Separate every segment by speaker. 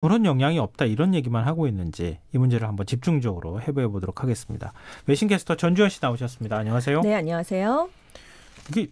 Speaker 1: 그런 영향이 없다 이런 얘기만 하고 있는지 이 문제를 한번 집중적으로 해부해 보도록 하겠습니다. 외신 캐스터 전주현 씨 나오셨습니다. 안녕하세요.
Speaker 2: 네, 안녕하세요.
Speaker 1: 이게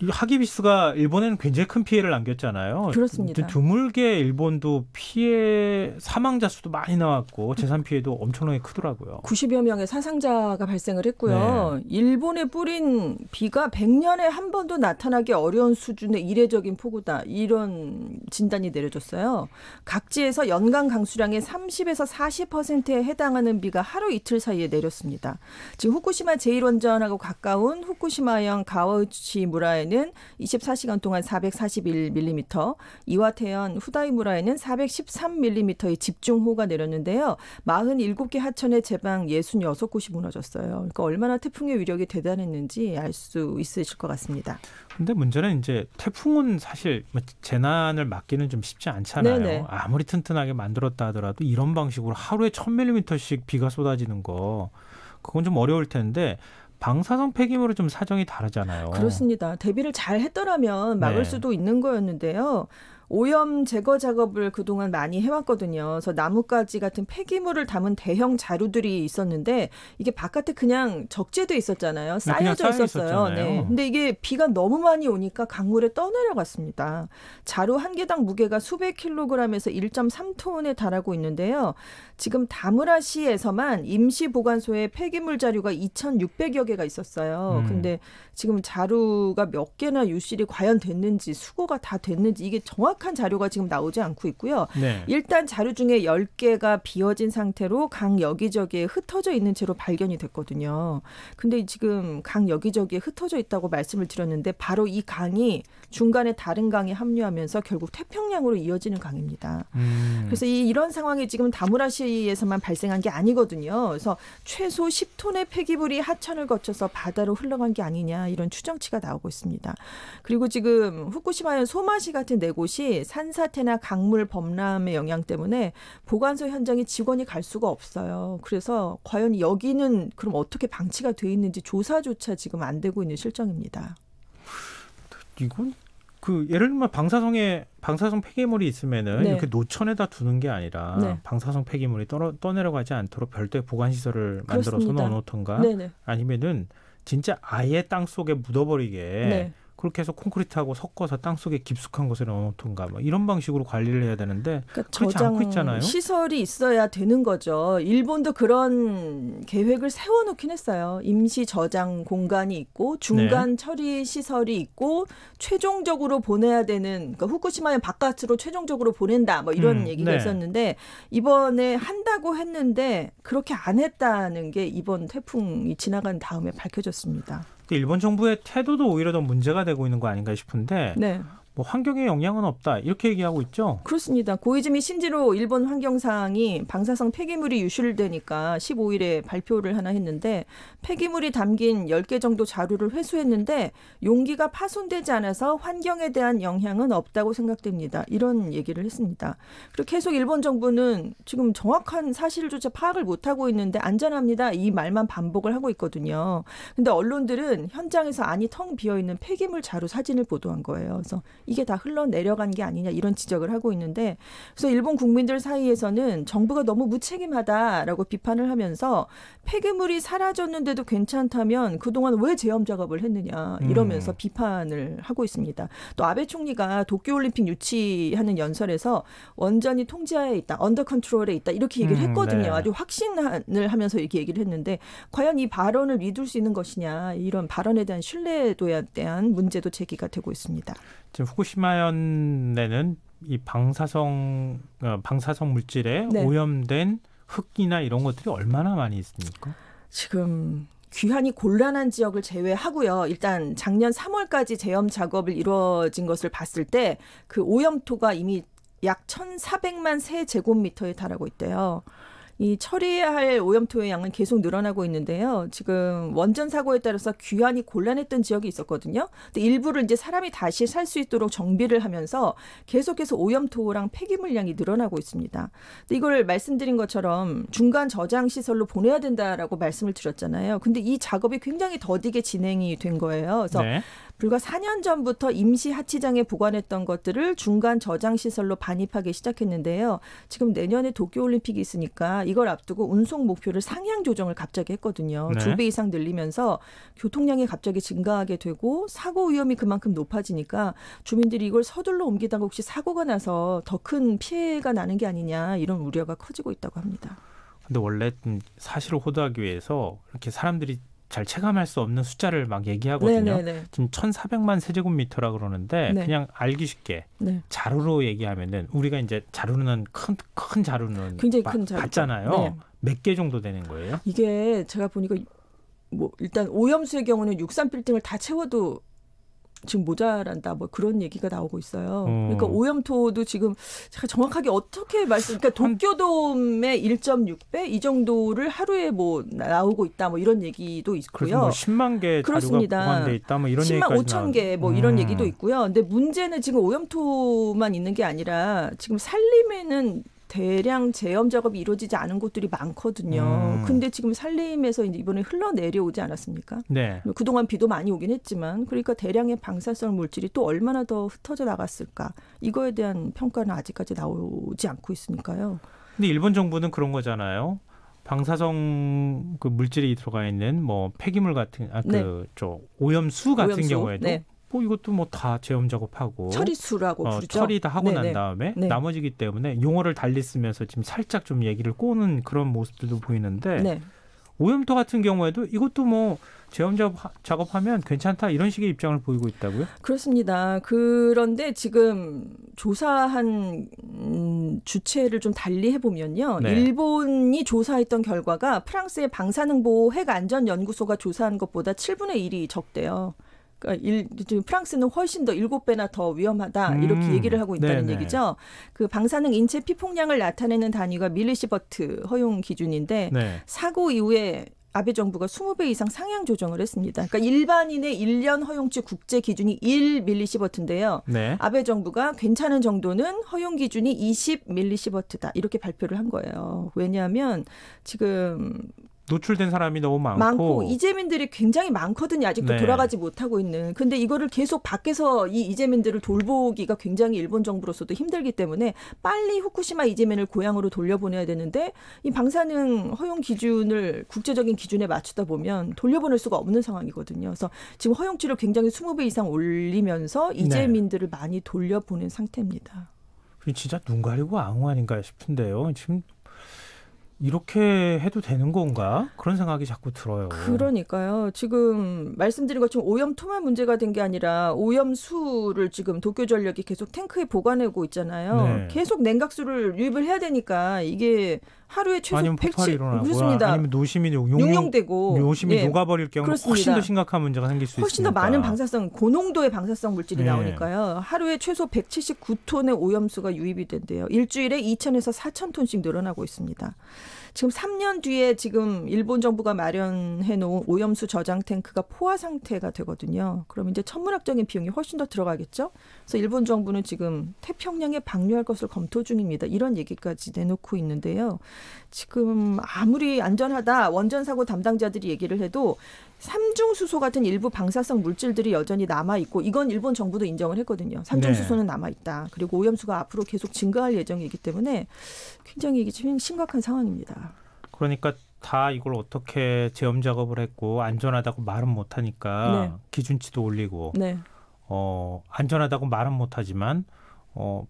Speaker 1: 하기비스가 일본에는 굉장히 큰 피해를 남겼잖아요.
Speaker 2: 그렇습니다.
Speaker 1: 드물게 일본도 피해 사망자 수도 많이 나왔고 재산 피해도 엄청나게 크더라고요.
Speaker 2: 90여 명의 사상자가 발생을 했고요. 네. 일본에 뿌린 비가 100년에 한 번도 나타나기 어려운 수준의 이례적인 폭우다. 이런 진단이 내려졌어요. 각지에서 연간 강수량의 30에서 40%에 해당하는 비가 하루 이틀 사이에 내렸습니다. 지금 후쿠시마 제1원전하고 가까운 후쿠시마현 가와우치 무라에 24시간 동안 441mm, 이와테현 후다이무라에는 413mm의 집중호우가 내렸는데요. 47개 하천의 제방 66곳이 무너졌어요. 그러니까 얼마나 태풍의 위력이 대단했는지 알 수 있으실 것 같습니다.
Speaker 1: 근데 문제는 이제 태풍은 사실 재난을 막기는 좀 쉽지 않잖아요. 네네. 아무리 튼튼하게 만들었다 하더라도 이런 방식으로 하루에 1000mm씩 비가 쏟아지는 거 그건 좀 어려울 텐데 방사성 폐기물은 좀 사정이 다르잖아요.
Speaker 2: 그렇습니다. 대비를 잘 했더라면 막을 수도 있는 거였는데요. 오염 제거 작업을 그동안 많이 해왔거든요. 그래서 나뭇가지 같은 폐기물을 담은 대형 자루들이 있었는데 이게 바깥에 그냥 적재돼 있었잖아요. 쌓여져 있었어요. 네. 근데 이게 비가 너무 많이 오니까 강물에 떠내려갔습니다. 자루 한 개당 무게가 수백 킬로그램에서 1.3톤에 달하고 있는데요. 지금 다무라시에서만 임시 보관소에 폐기물 자루가 2,600여 개가 있었어요. 근데 지금 자루가 몇 개나 유실이 과연 됐는지 수거가 다 됐는지 이게 정확한 자료가 지금 나오지 않고 있고요. 네. 일단 자루 중에 10개가 비어진 상태로 강 여기저기에 흩어져 있는 채로 발견이 됐거든요. 근데 지금 강 여기저기에 흩어져 있다고 말씀을 드렸는데 바로 이 강이 중간에 다른 강이 합류하면서 결국 태평양으로 이어지는 강입니다. 그래서 이런 상황이 지금 다무라시에서만 발생한 게 아니거든요. 그래서 최소 10톤의 폐기물이 하천을 거쳐서 바다로 흘러간 게 아니냐 이런 추정치가 나오고 있습니다. 그리고 지금 후쿠시마현 소마시 같은 네 곳이 산사태나 강물 범람의 영향 때문에 보관소 현장에 직원이 갈 수가 없어요. 그래서 과연 여기는 그럼 어떻게 방치가 돼 있는지 조사조차 지금 안 되고 있는 실정입니다.
Speaker 1: 이건 예를 들면 방사성 폐기물이 있으면은 이렇게 노천에다 두는 게 아니라 방사성 폐기물이 떠내려가지 않도록 별도의 보관 시설을 만들어서 넣어놓던가 아니면은 진짜 아예 땅 속에 묻어버리게 그렇게 해서 콘크리트하고 섞어서 땅속에 깊숙한 곳에 넣어놓던가 이런 방식으로 관리를 해야 되는데 그러니까 그렇지 않고 있잖아요.
Speaker 2: 시설이 있어야 되는 거죠. 일본도 그런 계획을 세워놓긴 했어요. 임시 저장 공간이 있고 중간 처리 시설이 있고 최종적으로 보내야 되는 그러니까 후쿠시마현 바깥으로 최종적으로 보낸다 이런 얘기가 있었는데 이번에 한다고 했는데 그렇게 안 했다는 게 이번 태풍이 지나간 다음에 밝혀졌습니다.
Speaker 1: 일본 정부의 태도도 오히려 더 문제가 되고 있는 거 아닌가 싶은데 환경에 영향은 없다 이렇게 얘기하고 있죠.
Speaker 2: 그렇습니다. 고이즈미 신지로 일본 환경상이 방사성 폐기물이 유출되니까 15일에 발표를 하나 했는데 폐기물이 담긴 10개 정도 자루를 회수했는데 용기가 파손되지 않아서 환경에 대한 영향은 없다고 생각됩니다. 이런 얘기를 했습니다. 그리고 계속 일본 정부는 지금 정확한 사실조차 파악을 못하고 있는데 안전합니다. 이 말만 반복을 하고 있거든요. 근데 언론들은 현장에서 안이 텅 비어있는 폐기물 자루 사진을 보도한 거예요. 그래서 이게 다 흘러내려간 게 아니냐 이런 지적을 하고 있는데 그래서 일본 국민들 사이에서는 정부가 너무 무책임하다라고 비판을 하면서 폐기물이 사라졌는데도 괜찮다면 그동안 왜 제염 작업을 했느냐 이러면서 비판을 하고 있습니다. 또 아베 총리가 도쿄올림픽 유치하는 연설에서 원전이 통제하에 있다, 언더 컨트롤에 있다 이렇게 얘기를 했거든요. 아주 확신을 하면서 이렇게 얘기를 했는데 과연 이 발언을 믿을 수 있는 것이냐 이런 발언에 대한 신뢰도에 대한 문제도 제기가 되고 있습니다.
Speaker 1: 지금 후쿠시마현에는 이 방사성 물질에 오염된 흙이나 이런 것들이 얼마나 많이 있습니까?
Speaker 2: 지금 귀환이 곤란한 지역을 제외하고요. 일단 작년 3월까지 제염 작업을 이루어진 것을 봤을 때 그 오염토가 이미 약 1,400만 세제곱미터에 달하고 있대요. 이 처리해야 할 오염토의 양은 계속 늘어나고 있는데요. 지금 원전 사고에 따라서 귀환이 곤란했던 지역이 있었거든요. 근데 일부를 이제 사람이 다시 살 수 있도록 정비를 하면서 계속해서 오염토랑 폐기물량이 늘어나고 있습니다. 근데 이걸 말씀드린 것처럼 중간 저장 시설로 보내야 된다라고 말씀을 드렸잖아요. 근데 이 작업이 굉장히 더디게 진행이 된 거예요. 그래서 불과 4년 전부터 임시 하치장에 보관했던 것들을 중간 저장 시설로 반입하기 시작했는데요. 지금 내년에 도쿄올림픽이 있으니까 이걸 앞두고 운송 목표를 상향 조정을 갑자기 했거든요. 네. 2배 이상 늘리면서 교통량이 갑자기 증가하게 되고 사고 위험이 그만큼 높아지니까 주민들이 이걸 서둘러 옮기다가 혹시 사고가 나서 더 큰 피해가 나는 게 아니냐 이런 우려가 커지고 있다고 합니다.
Speaker 1: 근데 원래 사실을 호도하기 위해서 이렇게 사람들이 잘 체감할 수 없는 숫자를 막 얘기하거든요. 네네네. 지금 1,400만 세제곱미터라 그러는데 네. 그냥 알기 쉽게 네. 자루로 얘기하면은 우리가 이제 자루는 큰 자루는
Speaker 2: 굉장히 큰 자루
Speaker 1: 받잖아요. 네. 몇 개 정도 되는 거예요?
Speaker 2: 이게 제가 보니까 뭐 일단 오염수의 경우는 63빌딩을 다 채워도 지금 모자란다 뭐 그런 얘기가 나오고 있어요. 그러니까 오염토도 지금 제가 정확하게 어떻게 그러니까 도쿄돔의 1.6배 이 정도를 하루에 뭐 나오고 있다 뭐 이런 얘기도 있고요.
Speaker 1: 그래서 뭐 10만 개
Speaker 2: 그렇습니다.
Speaker 1: 자료가 보관돼 있다 뭐 이런
Speaker 2: 10만 5천 개 뭐 이런 얘기도 있고요. 근데 문제는 지금 오염토만 있는 게 아니라 지금 산림에는 대량 제염 작업이 이루어지지 않은 곳들이 많거든요. 근데 지금 산림에서 이제 이번에 흘러내려오지 않았습니까? 네. 그동안 비도 많이 오긴 했지만 그러니까 대량의 방사성 물질이 또 얼마나 더 흩어져 나갔을까? 이거에 대한 평가는 아직까지 나오지 않고 있으니까요.
Speaker 1: 근데 일본 정부는 그런 거잖아요. 방사성 그 물질이 들어가 있는 뭐 폐기물 같은
Speaker 2: 네.
Speaker 1: 오염수 같은 오염수? 경우에도
Speaker 2: 네.
Speaker 1: 뭐 이것도 뭐 다 제염 작업하고
Speaker 2: 처리수라고 부르죠.
Speaker 1: 처리 다 하고
Speaker 2: 네네.
Speaker 1: 난 다음에
Speaker 2: 네.
Speaker 1: 나머지기 때문에 용어를 달리 쓰면서 지금 살짝 좀 얘기를 꼬는 그런 모습들도 보이는데
Speaker 2: 네.
Speaker 1: 오염토 같은 경우에도 이것도 뭐 제염 작업하면 괜찮다 이런 식의 입장을 보이고 있다고요?
Speaker 2: 그렇습니다. 그런데 지금 조사한 주체를 좀 달리 해보면요. 네. 일본이 조사했던 결과가 프랑스의 방사능보호 핵안전연구소가 조사한 것보다 7분의 1이 적대요. 그러니까 프랑스는 훨씬 더 7배나 더 위험하다 이렇게 얘기를 하고 있다는 네네. 얘기죠. 그 방사능 인체 피폭량을 나타내는 단위가 밀리시버트 허용 기준인데 네. 사고 이후에 아베 정부가 20배 이상 상향 조정을 했습니다. 그러니까 일반인의 1년 허용치 국제 기준이 1밀리시버트인데요. 네. 아베 정부가 괜찮은 정도는 허용 기준이 20밀리시버트다 이렇게 발표를 한 거예요. 왜냐하면 지금
Speaker 1: 노출된 사람이 너무 많고
Speaker 2: 이재민들이 굉장히 많거든요. 아직도 네. 돌아가지 못하고 있는. 근데 이거를 계속 밖에서 이 이재민들을 돌보기가 굉장히 일본 정부로서도 힘들기 때문에 빨리 후쿠시마 이재민을 고향으로 돌려보내야 되는데 이 방사능 허용 기준을 국제적인 기준에 맞추다 보면 돌려보낼 수가 없는 상황이거든요. 그래서 지금 허용치를 굉장히 20배 이상 올리면서 이재민들을 네. 많이 돌려보낸 상태입니다.
Speaker 1: 진짜 눈 가리고 앙호 아닌가 싶은데요. 지금 이렇게 해도 되는 건가? 그런 생각이 자꾸 들어요.
Speaker 2: 그러니까요. 지금 말씀드린 것처럼 오염토만 문제가 된 게 아니라 오염수를 지금 도쿄전력이 계속 탱크에 보관하고 있잖아요. 네. 계속 냉각수를 유입을 해야 되니까 이게 하루에 최소
Speaker 1: 아니면 폭발이 일어나고
Speaker 2: 그렇습니다.
Speaker 1: 아니면 노심이
Speaker 2: 용용되고
Speaker 1: 노심이 예. 녹아버릴 경우 훨씬 더 심각한 문제가 생길 수 있으니까.
Speaker 2: 훨씬 더 많은 방사성, 고농도의 방사성 물질이 네. 나오니까요. 하루에 최소 179톤의 오염수가 유입이 된대요. 일주일에 2,000에서 4,000톤씩 늘어나고 있습니다. 지금 3년 뒤에 지금 일본 정부가 마련해 놓은 오염수 저장 탱크가 포화 상태가 되거든요. 그럼 이제 천문학적인 비용이 훨씬 더 들어가겠죠. 그래서 일본 정부는 지금 태평양에 방류할 것을 검토 중입니다. 이런 얘기까지 내놓고 있는데요. 지금 아무리 안전하다 원전 사고 담당자들이 얘기를 해도 삼중수소 같은 일부 방사성 물질들이 여전히 남아있고 이건 일본 정부도 인정을 했거든요. 삼중수소는 네. 남아있다. 그리고 오염수가 앞으로 계속 증가할 예정이기 때문에 굉장히 이게 지금 심각한 상황입니다.
Speaker 1: 그러니까 다 이걸 어떻게 제염 작업을 했고 안전하다고 말은 못하니까 네. 기준치도 올리고
Speaker 2: 네.
Speaker 1: 안전하다고 말은 못하지만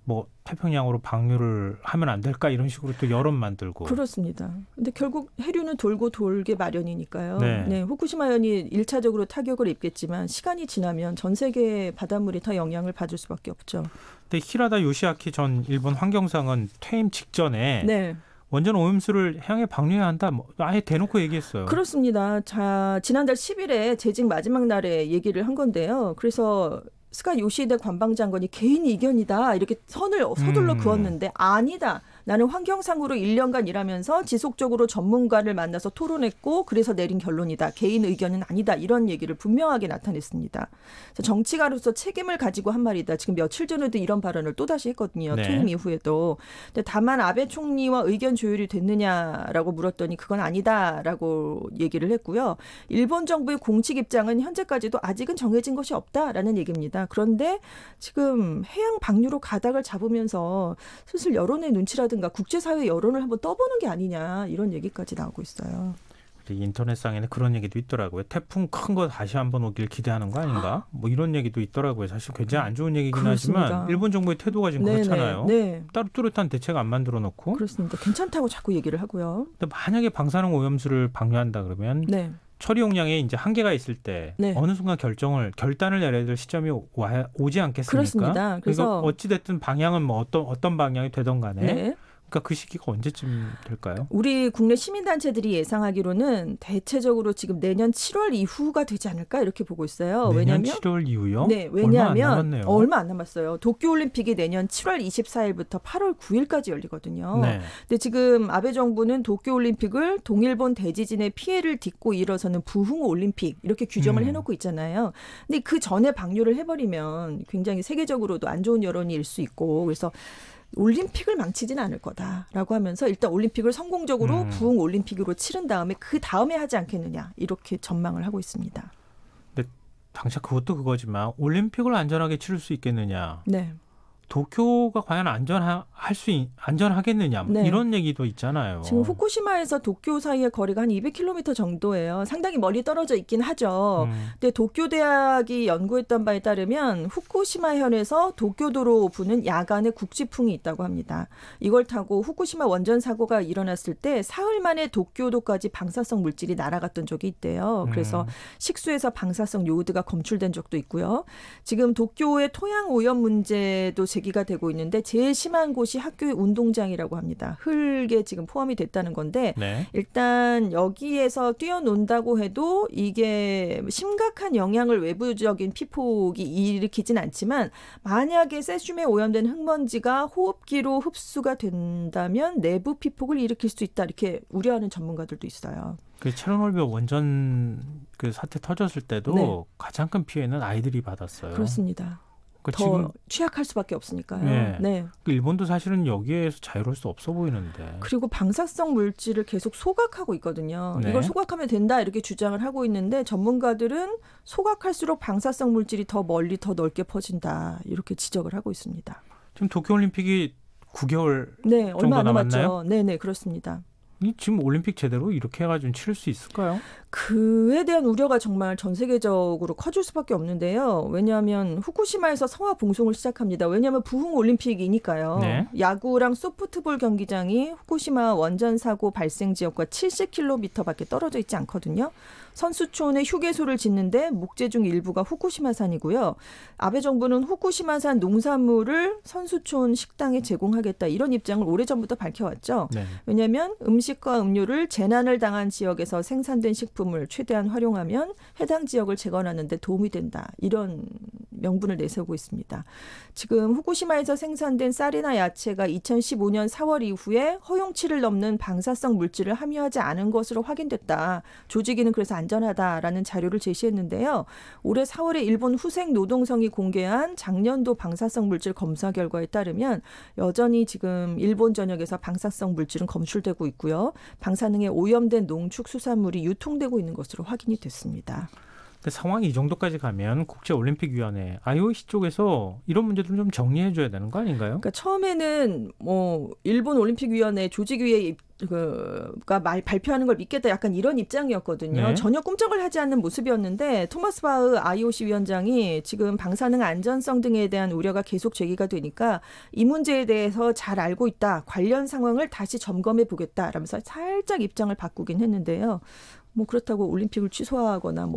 Speaker 1: 뭐 태평양으로 방류를 하면 안 될까 이런 식으로 또 여론 만들고
Speaker 2: 그렇습니다. 근데 결국 해류는 돌고 돌게 마련이니까요. 네. 네, 후쿠시마현이 1차적으로 타격을 입겠지만 시간이 지나면 전 세계 바닷물이 더 영향을 받을 수밖에 없죠.
Speaker 1: 근데 히라다 요시아키 전 일본 환경상은 퇴임 직전에
Speaker 2: 네.
Speaker 1: 원전 오염수를 해양에 방류해야 한다. 뭐 아예 대놓고 얘기했어요.
Speaker 2: 그렇습니다. 자, 지난달 10일에 재직 마지막 날에 얘기를 한 건데요. 그래서 스가 요시히데 관방장관이 개인 이견이다 이렇게 선을 서둘러 그었는데 아니다. 나는 환경상으로 1년간 일하면서 지속적으로 전문가를 만나서 토론했고 그래서 내린 결론이다. 개인 의견은 아니다. 이런 얘기를 분명하게 나타냈습니다. 그래서 정치가로서 책임을 가지고 한 말이다. 지금 며칠 전에도 이런 발언을 또다시 했거든요.
Speaker 1: 네.
Speaker 2: 퇴임 이후에도. 근데 다만 아베 총리와 의견 조율이 됐느냐라고 물었더니 그건 아니다라고 얘기를 했고요. 일본 정부의 공식 입장은 현재까지도 아직은 정해진 것이 없다라는 얘기입니다. 그런데 지금 해양 방류로 가닥을 잡으면서 슬슬 여론의 눈치라든가 국제사회 여론을 한번 떠보는 게 아니냐 이런 얘기까지 나오고 있어요.
Speaker 1: 인터넷상에는 그런 얘기도 있더라고요. 태풍 큰 거 다시 한번 오길 기대하는 거 아닌가? 뭐 이런 얘기도 있더라고요. 사실 굉장히 안 좋은 얘기긴 그렇습니다. 하지만 일본 정부의 태도가 지금 그렇잖아요. 네. 따로 뚜렷한 대책 안 만들어 놓고.
Speaker 2: 그렇습니다. 괜찮다고 자꾸 얘기를 하고요.
Speaker 1: 근데 만약에 방사능 오염수를 방류한다 그러면
Speaker 2: 네.
Speaker 1: 처리 용량에 이제 한계가 있을 때 네. 어느 순간 결단을 내려야 될 시점이 오지 않겠습니까?
Speaker 2: 그렇습니다.
Speaker 1: 그래서 어찌 됐든 방향은 뭐 어떤 방향이 되던 간에 네. 그러니까 그 시기가 언제쯤 될까요?
Speaker 2: 우리 국내 시민단체들이 예상하기로는 대체적으로 지금 내년 7월 이후가 되지 않을까 이렇게 보고 있어요.
Speaker 1: 내년 7월 이후요?
Speaker 2: 네, 왜냐하면 얼마 안 남았어요. 도쿄올림픽이 내년 7월 24일부터 8월 9일까지 열리거든요. 네. 근데 지금 아베 정부는 도쿄올림픽을 동일본 대지진의 피해를 딛고 일어서는 부흥올림픽 이렇게 규정을 해놓고 있잖아요. 근데 그 전에 방류를 해버리면 굉장히 세계적으로도 안 좋은 여론이 일 수 있고 그래서 올림픽을 망치진 않을 거다라고 하면서 일단 올림픽을 성공적으로 부흥 올림픽으로 치른 다음에 그 다음에 하지 않겠느냐 이렇게 전망을 하고 있습니다.
Speaker 1: 근데 당장 그것도 그거지만 올림픽을 안전하게 치를 수 있겠느냐?
Speaker 2: 네.
Speaker 1: 도쿄가 과연 안전하겠느냐 네. 이런 얘기도 있잖아요.
Speaker 2: 지금 후쿠시마에서 도쿄 사이의 거리가 한 200km 정도예요. 상당히 멀리 떨어져 있긴 하죠. 근데 도쿄 대학이 연구했던 바에 따르면 후쿠시마현에서 도쿄도로 부는 야간의 국지풍이 있다고 합니다. 이걸 타고 후쿠시마 원전 사고가 일어났을 때 사흘 만에 도쿄도까지 방사성 물질이 날아갔던 적이 있대요. 그래서 식수에서 방사성 요오드가 검출된 적도 있고요. 지금 도쿄의 토양 오염 문제도 제기가 되고 있는데 제일 심한 곳이 학교의 운동장이라고 합니다. 흙에 지금 포함이 됐다는 건데 네. 일단 여기에서 뛰어논다고 해도 이게 심각한 영향을 외부적인 피폭이 일으키진 않지만 만약에 세슘에 오염된 흙먼지가 호흡기로 흡수가 된다면 내부 피폭을 일으킬 수 있다 이렇게 우려하는 전문가들도 있어요.
Speaker 1: 그 체르노빌 원전 그 사태 터졌을 때도 네. 가장 큰 피해는 아이들이 받았어요.
Speaker 2: 그렇습니다. 더 지금 취약할 수밖에 없으니까요.
Speaker 1: 네. 네. 일본도 사실은 여기에서 자유로울 수 없어 보이는데.
Speaker 2: 그리고 방사성 물질을 계속 소각하고 있거든요.
Speaker 1: 네.
Speaker 2: 이걸 소각하면 된다 이렇게 주장을 하고 있는데 전문가들은 소각할수록 방사성 물질이 더 멀리 더 넓게 퍼진다 이렇게 지적을 하고 있습니다.
Speaker 1: 지금 도쿄올림픽이 9개월
Speaker 2: 네,
Speaker 1: 정도
Speaker 2: 얼마 안
Speaker 1: 남았나요?
Speaker 2: 남았죠. 네네 그렇습니다.
Speaker 1: 지금 올림픽 제대로 이렇게 해가지고 치를 수 있을까요?
Speaker 2: 그에 대한 우려가 정말 전 세계적으로 커질 수밖에 없는데요. 왜냐하면 후쿠시마에서 성화 봉송을 시작합니다. 왜냐하면 부흥 올림픽이니까요. 네. 야구랑 소프트볼 경기장이 후쿠시마 원전 사고 발생 지역과 70km밖에 떨어져 있지 않거든요. 선수촌에 휴게소를 짓는데 목재 중 일부가 후쿠시마산이고요. 아베 정부는 후쿠시마산 농산물을 선수촌 식당에 제공하겠다 이런 입장을 오래전부터 밝혀왔죠. 네. 왜냐하면 음식과 음료를 재난을 당한 지역에서 생산된 식품을 최대한 활용하면 해당 지역을 재건하는 데 도움이 된다. 이런 명분을 내세우고 있습니다. 지금 후쿠시마에서 생산된 쌀이나 야채가 2015년 4월 이후에 허용치를 넘는 방사성 물질을 함유하지 않은 것으로 확인됐다. 조직위는 그래서 안전하다라는 자료를 제시했는데요. 올해 4월에 일본 후생노동성이 공개한 작년도 방사성 물질 검사 결과에 따르면 여전히 지금 일본 전역에서 방사성 물질은 검출되고 있고요. 방사능에 오염된 농축수산물이 유통되고 있는 것으로 확인이 됐습니다.
Speaker 1: 근데 상황이 이 정도까지 가면 국제올림픽위원회 IOC 쪽에서 이런 문제들 좀 정리해 줘야 되는 거 아닌가요?
Speaker 2: 그러니까 처음에는 일본 올림픽위원회 조직위의 발표하는 걸 믿겠다 약간 이런 입장이었거든요. 네. 전혀 꼼짝을 하지 않는 모습이었는데 토마스 바흐 IOC 위원장이 지금 방사능 안전성 등에 대한 우려가 계속 제기가 되니까 이 문제에 대해서 잘 알고 있다. 관련 상황을 다시 점검해 보겠다라면서 살짝 입장을 바꾸긴 했는데요. 그렇다고 올림픽을 취소하거나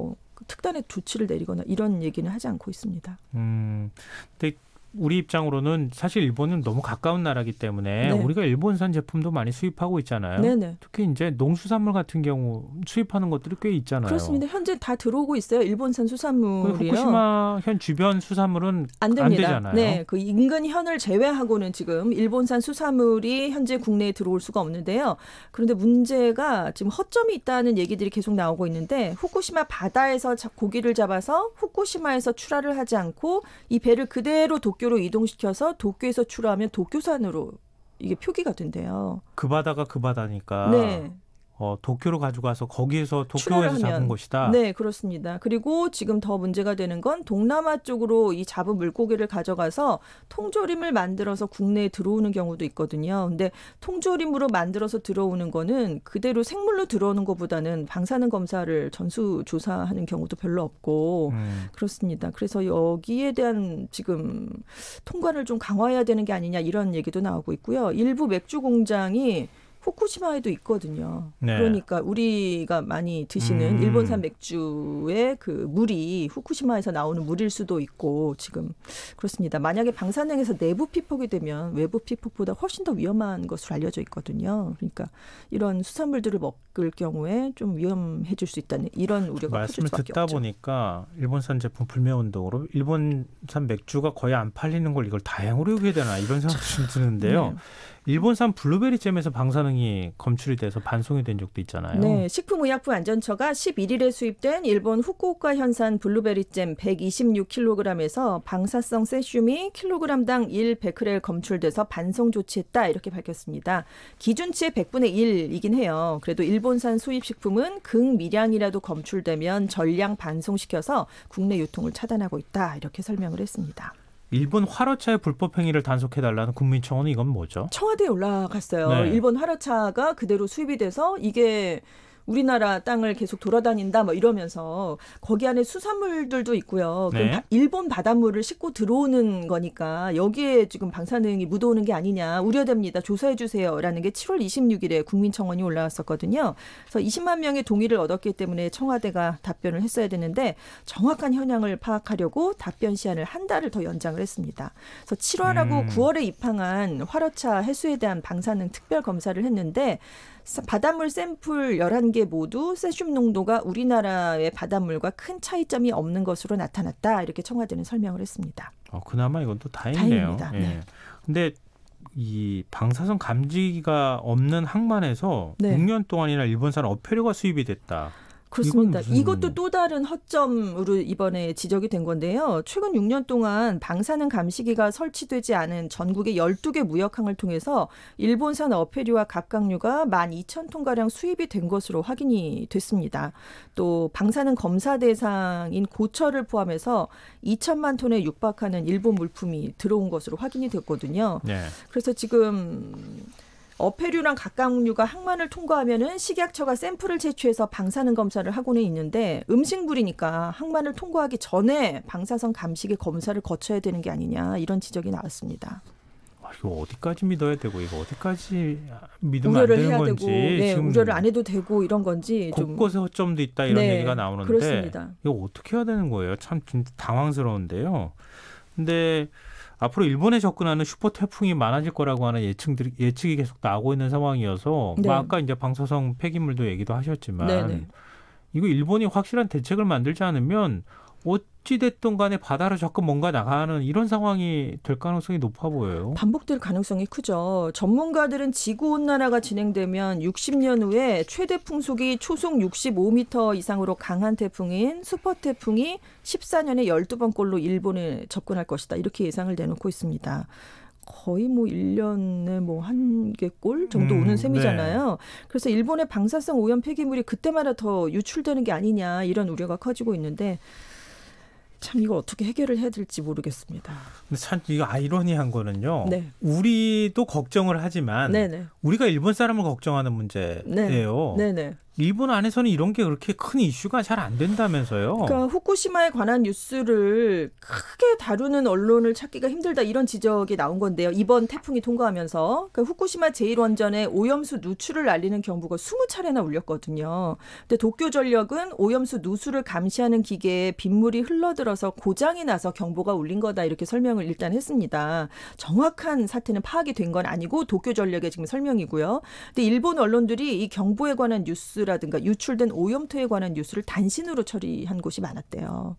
Speaker 2: 특단의 조치를 내리거나 이런 얘기는 하지 않고 있습니다.
Speaker 1: 근데 우리 입장으로는 사실 일본은 너무 가까운 나라이기 때문에 네. 우리가 일본산 제품도 많이 수입하고 있잖아요. 네네. 특히 이제 농수산물 같은 경우 수입하는 것들이 꽤 있잖아요.
Speaker 2: 그렇습니다. 현재 다 들어오고 있어요. 일본산 수산물이요.
Speaker 1: 후쿠시마 현 주변 수산물은 안 되잖아요.
Speaker 2: 네, 그 인근 현을 제외하고는 지금 일본산 수산물이 현재 국내에 들어올 수가 없는데요. 그런데 문제가 지금 허점이 있다는 얘기들이 계속 나오고 있는데 후쿠시마 바다에서 고기를 잡아서 후쿠시마에서 출하를 하지 않고 이 배를 그대로 도쿄로 이동시켜서 도쿄에서 출하하면 도쿄산으로 이게 표기가 된대요.
Speaker 1: 그 바다가 그 바다니까.
Speaker 2: 네.
Speaker 1: 도쿄로 가져가서 거기에서 도쿄에서 잡은 것이다.
Speaker 2: 네, 그렇습니다. 그리고 지금 더 문제가 되는 건 동남아 쪽으로 이 잡은 물고기를 가져가서 통조림을 만들어서 국내에 들어오는 경우도 있거든요. 근데 통조림으로 만들어서 들어오는 거는 그대로 생물로 들어오는 것보다는 방사능 검사를 전수조사하는 경우도 별로 없고 그렇습니다. 그래서 여기에 대한 지금 통관을 좀 강화해야 되는 게 아니냐 이런 얘기도 나오고 있고요. 일부 맥주 공장이 후쿠시마에도 있거든요. 네. 그러니까 우리가 많이 드시는 일본산 맥주의 그 물이 후쿠시마에서 나오는 물일 수도 있고 지금 그렇습니다. 만약에 방사능에서 내부 피폭이 되면 외부 피폭보다 훨씬 더 위험한 것으로 알려져 있거든요. 그러니까 이런 수산물들을 먹을 경우에 좀 위험해질 수 있다는 이런 우려가 커질 수밖에 없죠.
Speaker 1: 말씀을 듣다 보니까 일본산 제품 불매운동으로 일본산 맥주가 거의 안 팔리는 걸 이걸 다행으로 여겨야 되나 이런 생각이 좀 드는데요. 네. 일본산 블루베리 잼에서 방사능이 검출이 돼서 반송이 된 적도 있잖아요.
Speaker 2: 네, 식품의약품안전처가 11일에 수입된 일본 후쿠오카 현산 블루베리 잼 126kg에서 방사성 세슘이 킬로그램당 1베크렐 검출돼서 반송 조치했다 이렇게 밝혔습니다. 기준치의 100분의 1이긴 해요. 그래도 일본산 수입식품은 극미량이라도 검출되면 전량 반송시켜서 국내 유통을 차단하고 있다 이렇게 설명을 했습니다.
Speaker 1: 일본 화로차의 불법 행위를 단속해달라는 국민청원은 이건 뭐죠?
Speaker 2: 청와대에 올라갔어요. 네. 일본 화로차가 그대로 수입이 돼서 이게 우리나라 땅을 계속 돌아다닌다 뭐 이러면서 거기 안에 수산물들도 있고요. 네. 일본 바닷물을 싣고 들어오는 거니까 여기에 지금 방사능이 묻어오는 게 아니냐 우려됩니다. 조사해 주세요라는 게 7월 26일에 국민청원이 올라왔었거든요. 그래서 20만 명의 동의를 얻었기 때문에 청와대가 답변을 했어야 되는데 정확한 현황을 파악하려고 답변 시한을 한 달을 더 연장을 했습니다. 그래서 7월하고 9월에 입항한 화로차 해수에 대한 방사능 특별 검사를 했는데 바닷물 샘플 11개 모두 세슘 농도가 우리나라의 바닷물과 큰 차이점이 없는 것으로 나타났다. 이렇게 청와대는 설명을 했습니다.
Speaker 1: 그나마 이건 또 다행이네요.
Speaker 2: 다행입니다.
Speaker 1: 예. 네. 근데 이 방사성 감지기가 없는 항만에서 네. 6년 동안이나 일본산 어패류가 수입이 됐다.
Speaker 2: 그렇습니다. 이것도 또 다른 허점으로 이번에 지적이 된 건데요. 최근 6년 동안 방사능 감시기가 설치되지 않은 전국의 12개 무역항을 통해서 일본산 어패류와 갑각류가 12,000톤가량 수입이 된 것으로 확인이 됐습니다. 또 방사능 검사 대상인 고철을 포함해서 2천만 톤에 육박하는 일본 물품이 들어온 것으로 확인이 됐거든요. 네. 그래서 지금 어패류랑 갑각류가 항만을 통과하면은 식약처가 샘플을 제취해서 방사능 검사를 하고는 있는데 음식물이니까 항만을 통과하기 전에 방사성 감시기 검사를 거쳐야 되는 게 아니냐 이런 지적이 나왔습니다.
Speaker 1: 이거 어디까지 믿어야 되고 이거 어디까지 믿으면 안 되는 건지
Speaker 2: 네, 지금 우려를 안 해도 되고 이런 건지
Speaker 1: 곳곳에 허점도 있다 이런
Speaker 2: 네,
Speaker 1: 얘기가 나오는데
Speaker 2: 그렇습니다.
Speaker 1: 이거 어떻게 해야 되는 거예요? 참 진짜 당황스러운데요. 근데 앞으로 일본에 접근하는 슈퍼 태풍이 많아질 거라고 하는 예측이 계속 나오고 있는 상황이어서
Speaker 2: 네.
Speaker 1: 아까 이제 방사성 폐기물도 얘기도 하셨지만
Speaker 2: 네네.
Speaker 1: 이거 일본이 확실한 대책을 만들지 않으면 어찌됐든 간에 바다로 자꾸 뭔가 나가는 이런 상황이 될 가능성이 높아 보여요.
Speaker 2: 반복될 가능성이 크죠. 전문가들은 지구온난화가 진행되면 60년 후에 최대 풍속이 초속 65m 이상으로 강한 태풍인 슈퍼 태풍이 14년에 12번꼴로 일본에 접근할 것이다. 이렇게 예상을 내놓고 있습니다. 거의 뭐 1년에 뭐 한 개 꼴 정도 오는 셈이잖아요. 네. 그래서 일본의 방사성 오염 폐기물이 그때마다 더 유출되는 게 아니냐 이런 우려가 커지고 있는데 참 이거 어떻게 해결을 해야 될지 모르겠습니다.
Speaker 1: 근데 참 이거 아이러니한 거는요.
Speaker 2: 네.
Speaker 1: 우리도 걱정을 하지만
Speaker 2: 네네.
Speaker 1: 우리가 일본 사람을 걱정하는 문제예요.
Speaker 2: 네네.
Speaker 1: 일본 안에서는 이런 게 그렇게 큰 이슈가 잘 안 된다면서요.
Speaker 2: 그러니까 후쿠시마에 관한 뉴스를 크게 다루는 언론을 찾기가 힘들다 이런 지적이 나온 건데요. 이번 태풍이 통과하면서 그러니까 후쿠시마 제1원전에 오염수 누출을 알리는 경보가 20차례나 울렸거든요. 근데 도쿄전력은 오염수 누출을 감시하는 기계에 빗물이 흘러들어 들어서 고장이 나서 경보가 울린 거다 이렇게 설명을 일단 했습니다. 정확한 사태는 파악이 된 건 아니고 도쿄전력의 지금 설명이고요. 근데 일본 언론들이 이 경보에 관한 뉴스라든가 유출된 오염토에 관한 뉴스를 단신으로 처리한 곳이 많았대요.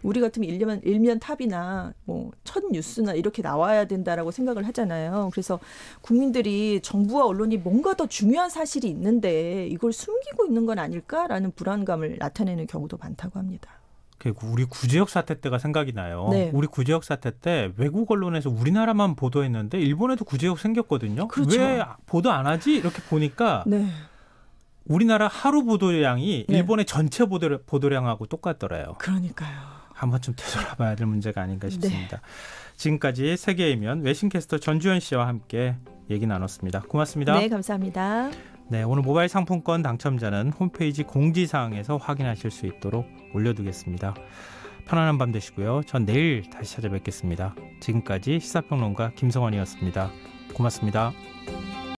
Speaker 2: 우리 같으면 일면 탑이나 뭐 첫 뉴스나 이렇게 나와야 된다라고 생각을 하잖아요. 그래서 국민들이 정부와 언론이 뭔가 더 중요한 사실이 있는데 이걸 숨기고 있는 건 아닐까라는 불안감을 나타내는 경우도 많다고 합니다.
Speaker 1: 우리 구제역 사태 때가 생각이 나요.
Speaker 2: 네.
Speaker 1: 우리 구제역 사태 때 외국 언론에서 우리나라만 보도했는데 일본에도 구제역 생겼거든요.
Speaker 2: 그렇죠.
Speaker 1: 왜 보도 안 하지? 이렇게 보니까
Speaker 2: 네.
Speaker 1: 우리나라 하루 보도량이 일본의 전체 보도량하고 똑같더래요.
Speaker 2: 그러니까요.
Speaker 1: 한번 좀 되돌아봐야 될 문제가 아닌가 싶습니다. 네. 지금까지 세계의 면 외신캐스터 전주현 씨와 함께 얘기 나눴습니다. 고맙습니다.
Speaker 2: 네, 감사합니다.
Speaker 1: 네, 오늘 모바일 상품권 당첨자는 홈페이지 공지사항에서 확인하실 수 있도록 올려두겠습니다. 편안한 밤 되시고요. 전 내일 다시 찾아뵙겠습니다. 지금까지 시사평론가 김성원이었습니다. 고맙습니다.